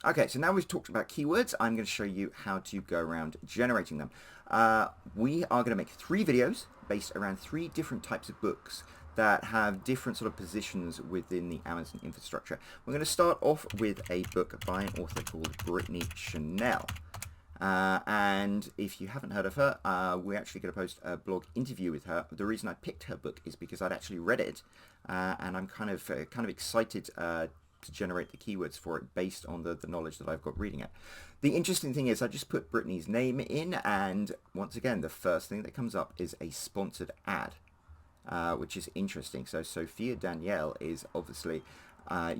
Okay, so now we've talked about keywords, I'm going to show you how to go around generating them. We are going to make 3 videos based around 3 different types of books that have different sort of positions within the Amazon infrastructure. We're going to start off with a book by an author called Brittany Chanel. And if you haven't heard of her, we're actually going to post a blog interview with her. The reason I picked her book is because I'd actually read it, and I'm kind of excited to generate the keywords for it based on the knowledge that I've got reading it. The interesting thing is I just put Brittany's name in, and once again, the first thing that comes up is a sponsored ad. Which is interesting. So Sophia Danielle is obviously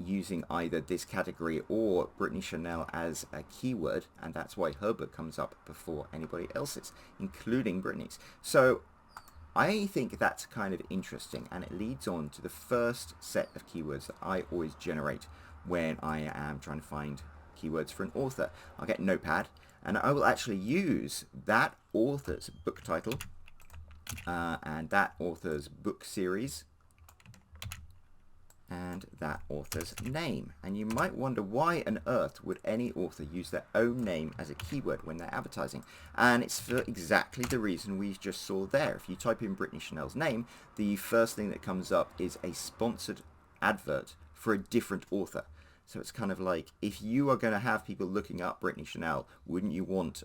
using either this category or Brittany Chanel as a keyword, and that's why her book comes up before anybody else's, including Brittany's. So I think that's kind of interesting, and it leads on to the first set of keywords that I always generate when I am trying to find keywords for an author. I'll get Notepad, and I will actually use that author's book title and that author's book series and that author's name. And you might wonder, why on earth would any author use their own name as a keyword when they're advertising? And it's for exactly the reason we just saw there. If you type in Brittany Chanel's name, the first thing that comes up is a sponsored advert for a different author. So it's kind of like, if you are going to have people looking up Brittany Chanel, wouldn't you want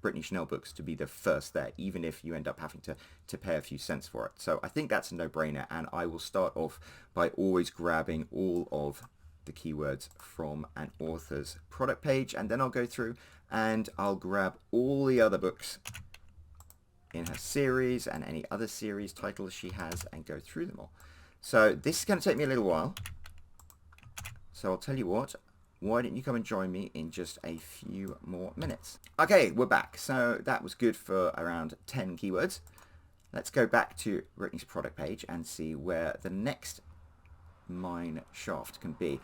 Brittany Chanel books to be the first there, even if you end up having to pay a few cents for it? So I think that's a no-brainer, and I will start off by always grabbing all of the keywords from an author's product page, and then I'll go through and I'll grab all the other books in her series and any other series titles she has and go through them all. So this is going to take me a little while, so I'll tell you what, why don't you come and join me in just a few more minutes? Okay, we're back. So that was good for around 10 keywords. Let's go back to Brittany's product page and see where the next mine shaft can be.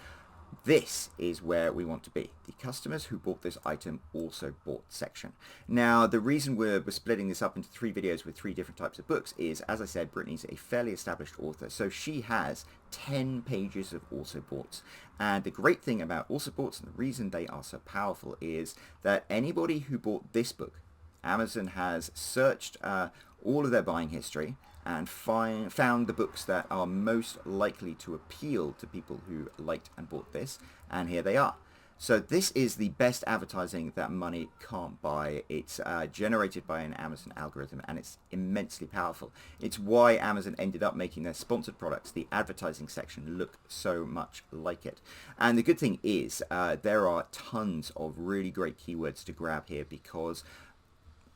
This is where we want to be. The customers who bought this item also bought section. Now, the reason we're splitting this up into 3 videos with 3 different types of books is, as I said, Brittany's a fairly established author, so she has 10 pages of also boughts. And the great thing about also boughts, and the reason they are so powerful, is that anybody who bought this book, Amazon has searched all of their buying history and found the books that are most likely to appeal to people who liked and bought this, and here they are. So this is the best advertising that money can't buy. It's generated by an Amazon algorithm, and it's immensely powerful. It's why Amazon ended up making their sponsored products, the advertising section, look so much like it. And the good thing is there are tons of really great keywords to grab here, because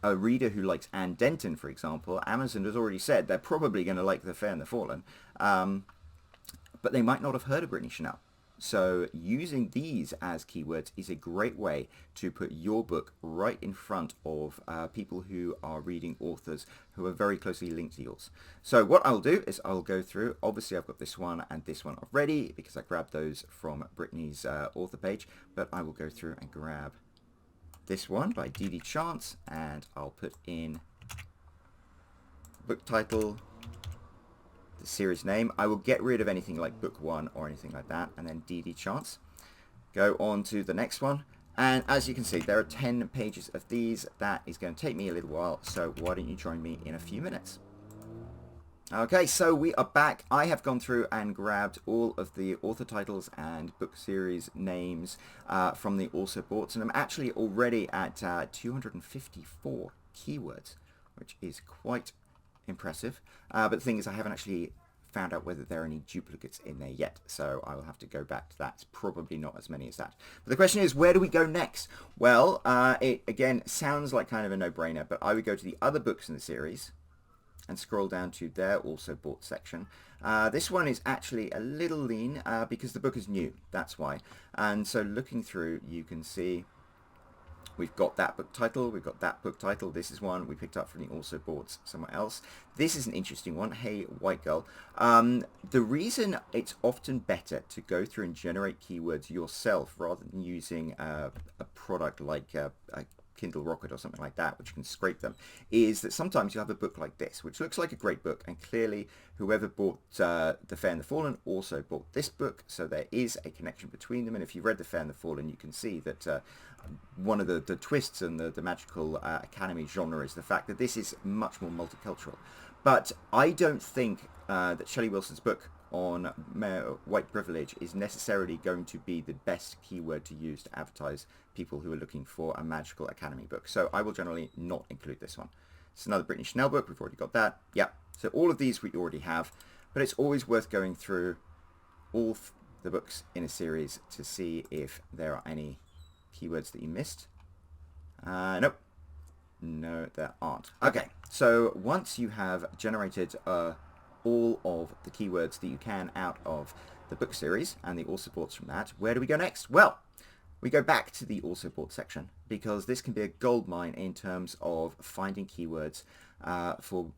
a reader who likes Anne Denton, for example, Amazon has already said they're probably going to like The Fair and the Fallen, but they might not have heard of Brittany Chanel. So using these as keywords is a great way to put your book right in front of people who are reading authors who are very closely linked to yours. So what I'll do is I'll go through, obviously I've got this one and this one already because I grabbed those from Brittany's author page, but I will go through and grab this one by D.D. Chance, and I'll put in book title, the series name. I will get rid of anything like book 1 or anything like that, and then D.D. Chance. Go on to the next one, and as you can see, there are 10 pages of these. That is going to take me a little while, so why don't you join me in a few minutes? Okay, so we are back. I have gone through and grabbed all of the author titles and book series names from the also boughts, and I'm actually already at 254 keywords, which is quite impressive. But the thing is, I haven't actually found out whether there are any duplicates in there yet, so I will have to go back to that. It's probably not as many as that. But the question is, where do we go next? Well, it again sounds like kind of a no-brainer, but I would go to the other books in the series and scroll down to their also bought section. This one is actually a little lean because the book is new, that's why. And so looking through, you can see we've got that book title, we've got that book title. This is one we picked up from the also bought somewhere else. This is an interesting one, Hey White Girl. The reason it's often better to go through and generate keywords yourself rather than using a product like Kindle Rocket or something like that, which can scrape them, is that sometimes you have a book like this, which looks like a great book, and clearly whoever bought The Fair and the Fallen also bought this book, so there is a connection between them. And if you've read The Fair and the Fallen, you can see that one of the twists in the magical academy genre is the fact that this is much more multicultural. But I don't think that Shelley Wilson's book on white privilege is necessarily going to be the best keyword to use to advertise people who are looking for a magical academy book. So I will generally not include this one. It's another Brittany Schnell book. We've already got that. Yep. So all of these we already have, but it's always worth going through all the books in a series to see if there are any keywords that you missed. Nope. No, there aren't. Okay. So once you have generated all of the keywords that you can out of the book series and the also boughts from that, where do we go next? Well, we go back to the also bought section, because this can be a goldmine in terms of finding keywords for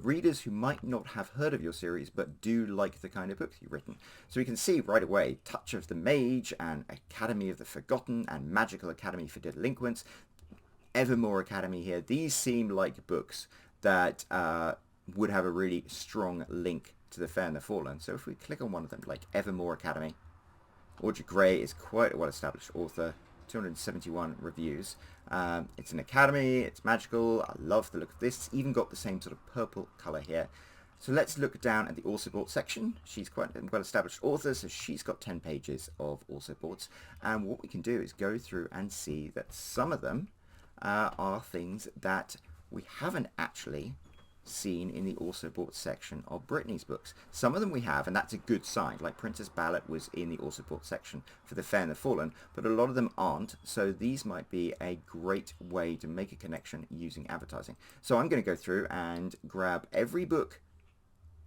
readers who might not have heard of your series but do like the kind of books you've written. So we can see right away Touch of the Mage and Academy of the Forgotten and Magical Academy for Delinquents, Evermore Academy here. These seem like books that would have a really strong link to The Fair and the Fallen. So if we click on one of them, like Evermore Academy, Audrey Gray is quite a well-established author, 271 reviews. It's an academy, it's magical, I love the look of this. It's even got the same sort of purple colour here. So let's look down at the also bought section. She's quite a well-established author, so she's got 10 pages of also boughts. And what we can do is go through and see that some of them are things that we haven't actually seen in the also bought section of Brittany's books. Some of them we have, and that's a good sign, like Princess Ballot was in the also bought section for The Fair and the Fallen, but a lot of them aren't, so these might be a great way to make a connection using advertising. So I'm going to go through and grab every book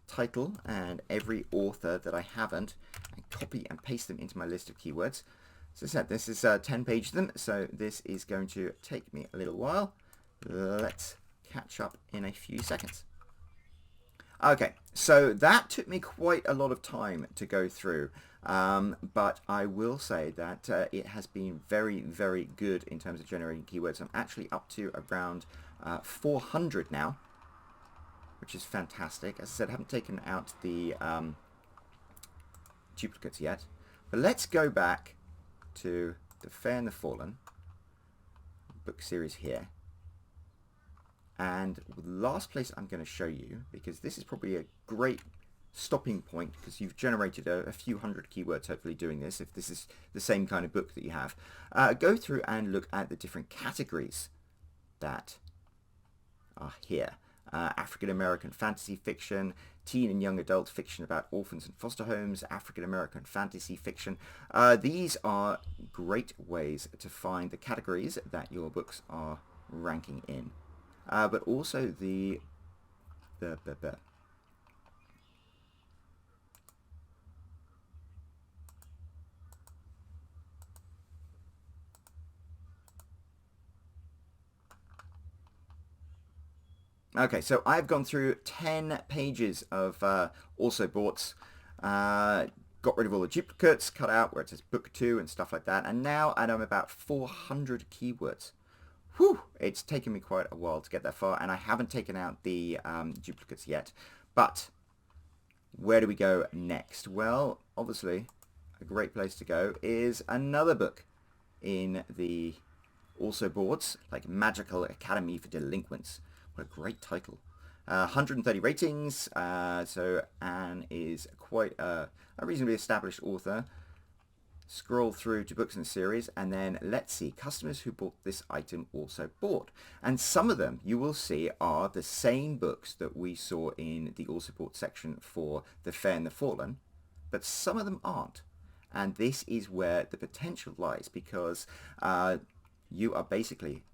title and every author that I haven't and copy and paste them into my list of keywords. As I said, this is 10 pages of them, so this is going to take me a little while. Let's catch up in a few seconds. Okay, so that took me quite a lot of time to go through, but I will say that it has been very, very good in terms of generating keywords. I'm actually up to around 400 now, which is fantastic. As I said, I haven't taken out the duplicates yet, but let's go back to The Fair and the Fallen book series here. And the last place I'm going to show you, because this is probably a great stopping point, because you've generated a few hundred keywords hopefully doing this, if this is the same kind of book that you have, go through and look at the different categories that are here. African American fantasy fiction, teen and young adult fiction about orphans and foster homes, African American fantasy fiction. These are great ways to find the categories that your books are ranking in. But also the Okay, so I've gone through 10 pages of also boughts, got rid of all the duplicates, cut out where it says book 2 and stuff like that, and now I'm about 400 keywords. Whew, it's taken me quite a while to get that far, and I haven't taken out the duplicates yet. But where do we go next? Well, obviously, a great place to go is another book in the also boughts, like Magical Academy for Delinquents. What a great title. 130 ratings, so Anne is quite a reasonably established author. Scroll through to books in the series, and then let's see, customers who bought this item also bought. And some of them you will see are the same books that we saw in the also bought section for The Fair and the Fallen, but some of them aren't. And this is where the potential lies, because you are basically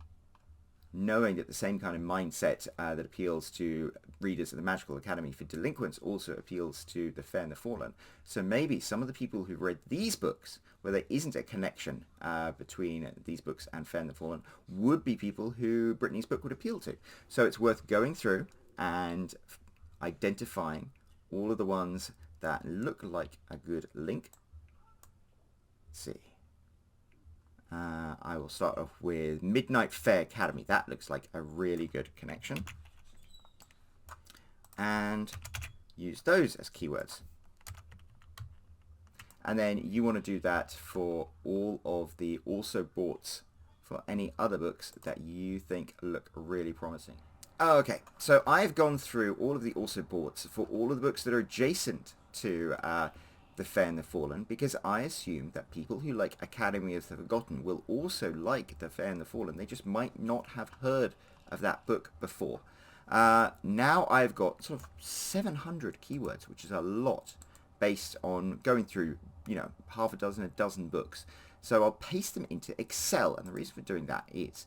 knowing that the same kind of mindset that appeals to readers of the Magical Academy for Delinquents also appeals to The Fair and the Fallen. So maybe some of the people who've read these books, where there isn't a connection between these books and Fair and the Fallen, would be people who Brittany's book would appeal to. So it's worth going through and identifying all of the ones that look like a good link. Let's see. I will start off with Midnight Fair Academy. That looks like a really good connection. And use those as keywords. And then you want to do that for all of the also boughts for any other books that you think look really promising. Okay, so I've gone through all of the also boughts for all of the books that are adjacent to The Fair and the Fallen, because I assume that people who like Academy of the Forgotten will also like The Fair and the Fallen. They just might not have heard of that book before. Now I've got sort of 700 keywords, which is a lot, based on going through, you know, half a dozen books. So I'll paste them into Excel, and the reason for doing that is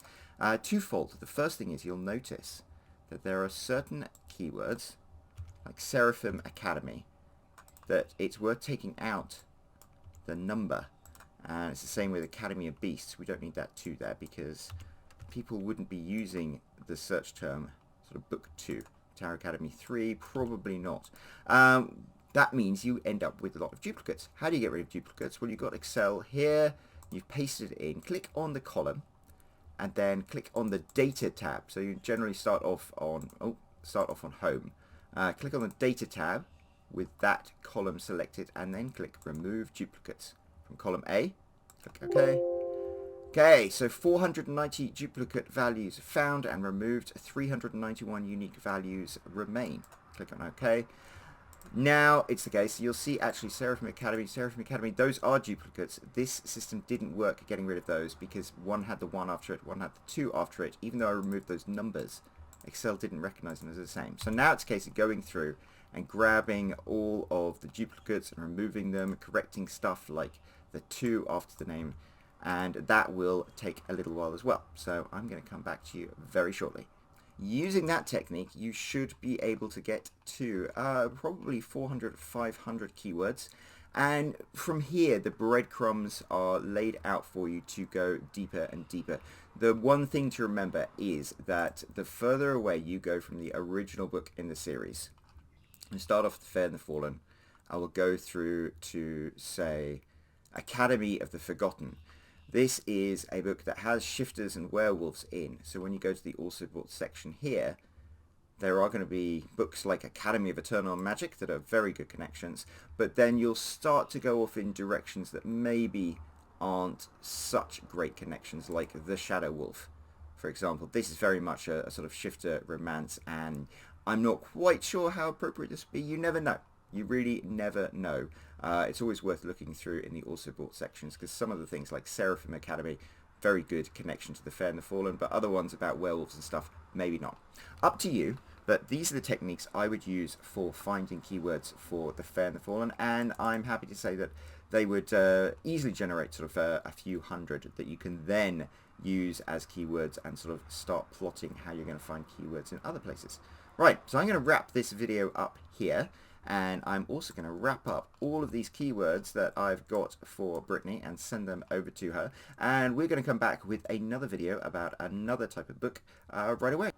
twofold. The first thing is you'll notice that there are certain keywords, like Seraphim Academy, that it's worth taking out the number. And it's the same with Academy of Beasts. We don't need that 2 there because people wouldn't be using the search term sort of book 2. Tower Academy 3, probably not. That means you end up with a lot of duplicates. How do you get rid of duplicates? Well, you've got Excel here. You've pasted it in. Click on the column and then click on the Data tab. So you generally start off on Home. Click on the Data tab with that column selected and then click Remove Duplicates. From column A, click OK. Okay, so 490 duplicate values found and removed. 391 unique values remain. Click on OK. Now it's the case, you'll see actually Seraphim Academy, those are duplicates. This system didn't work getting rid of those because one had the 1 after it, one had the 2 after it. Even though I removed those numbers, Excel didn't recognize them as the same. So now it's a case of going through and grabbing all of the duplicates and removing them, correcting stuff like the 2 after the name, and that will take a little while as well. So I'm going to come back to you very shortly. Using that technique, you should be able to get to probably 400, 500 keywords. And from here, the breadcrumbs are laid out for you to go deeper and deeper. The one thing to remember is that the further away you go from the original book in the series, and start off The Fair and the Fallen, I will go through to, say, Academy of the Forgotten. This is a book that has shifters and werewolves in. So when you go to the also bought section here, there are going to be books like Academy of Eternal Magic that are very good connections, but then you'll start to go off in directions that maybe aren't such great connections, like The Shadow Wolf, for example. This is very much a sort of shifter romance, and I'm not quite sure how appropriate this would be. You never know. You really never know. It's always worth looking through in the also bought sections, because some of the things like Seraphim Academy, very good connection to The Fair and the Fallen, but other ones about werewolves and stuff, maybe not. Up to you, but these are the techniques I would use for finding keywords for The Fair and the Fallen, and I'm happy to say that they would easily generate sort of a few hundred that you can then use as keywords and sort of start plotting how you're going to find keywords in other places. Right, so I'm going to wrap this video up here. And I'm also going to wrap up all of these keywords that I've got for Brittany and send them over to her. And we're going to come back with another video about another type of book right away.